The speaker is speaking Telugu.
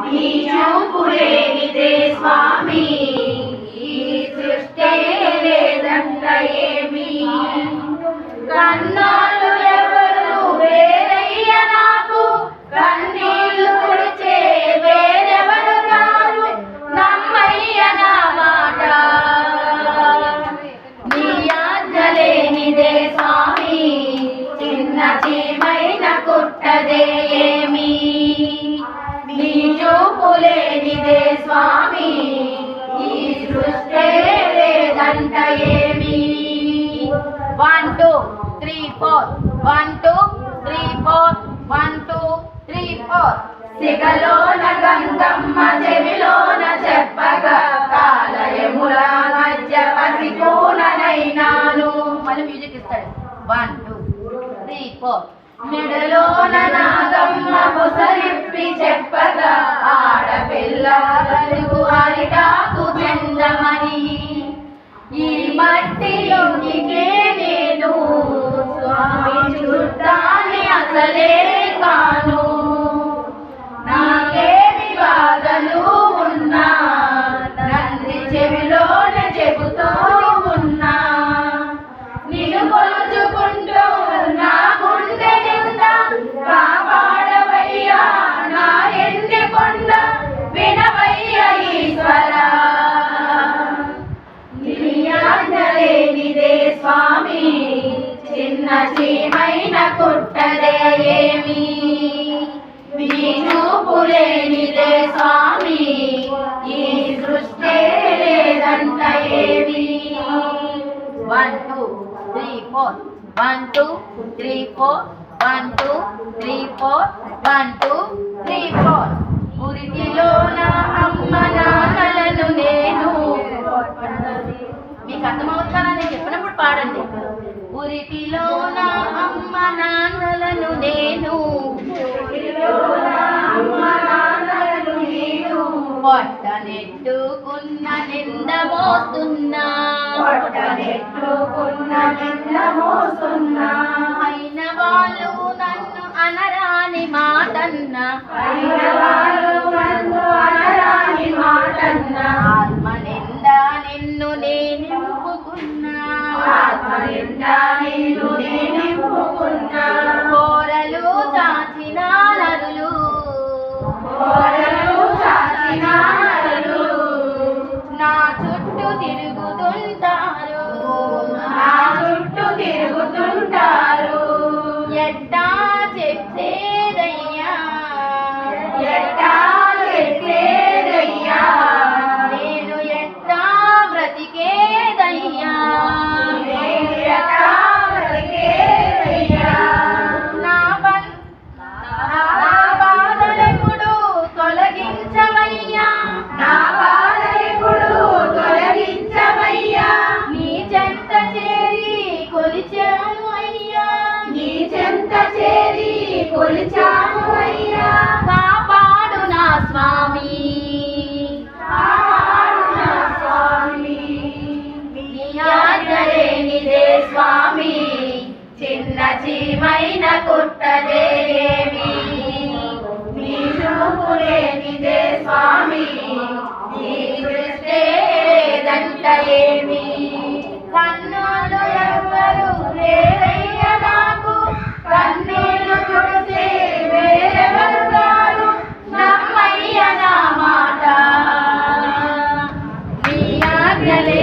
నీ చూపులేనిదే స్వామి ఈ సృష్టి లేదంట ఏమి. కన్నాళ్ళు ఎవరు వేరయ్య నాకు, కన్నీళ్లు తుడిచే వేరెవరు కారు, నమ్మయ్య నా మాట. నీ ఆజ్ఞలేనిదే స్వామి చిన్న చీమైన కుట్టదే ఏమి. నీ చూపులేనిదే స్వామి ఈ సృష్టి లేదంట ఏమి. 1 2 3 4 1 2 3 4 1 2 3 4. సిగలోన గంగమ్మ చెవిలోన చెప్పగా కాలయముల మధ్య పసికోననైనాను. మళ్ళీ మ్యూజిక్ ఇస్తాడు. 1 2 3 4. మెడలోన నాగమ్మ ముసలిప్పి చెప్పగా ఆడపిల్ల బతుకు అరిటాకు చెందమని. ఈ మట్టిలోనికే నేను స్వామి చుట్టాన్ని అసలే కాను. నాకేమి బాధలు ఉన్నా నంది చెవిలోన చెబుతూ ఉన్నా. నిన్ను కొలుచుకుంటూ నా గుండె నిండా కాపాడవయ్యా నా ఎండి కొండ, వినవయ్య ఈశ్వరా. నీ ఆజ్ఞలేనిదే స్వామి చిన్న చీమైన కుట్టదే ఏమి. నీ చూపులేనిదే స్వామి ఈ సృష్టి లేదంట ఏమి. 1 2 3 4 1 2 3 4 1 2 3 4 1 2 3 4. ఉరికిలోన అమ్మ నాన్నలను నేను. మీకు అర్థమవుతుందా నేను చెప్పినప్పుడు పాడండి. ఉరికిలోన అమ్మ నాన్నలను నేను, పొట్టనెట్టుకున్న నింద మోస్తున్నా, అయిన వాళ్ళు నన్ను అనరాని మాటన్నా, ఆత్మ నిండా నిన్ను నింపుకున్నా, కోరలు చాచిన నరులు నా చుట్టూ తిరుగుతుంటారు. ఎట్టా చెప్పేదయ్యా నేను ఎట్టా బ్రతికేదయ్యా. నా బాధలెప్పుడు తొలగించవయ్యా, నీ చెంత చేరి కొలిచాను అయ్యా. కాపాడు నా స్వామి నీ ఆజ్ఞలేనిదే స్వామి చిన్న చీమైన కుట్టదే ఏమి. నీ చూపులేనిదే స్వామి ఈ సృష్టి లేదంట ఏమి. కన్నులు ఎవ్వరు లేరయ్య నాకు, కన్నీళ్లు తుడిచే వేరెవరు గారు, నమ్మయ్య నా మాట. నీ ఆజ్ఞలే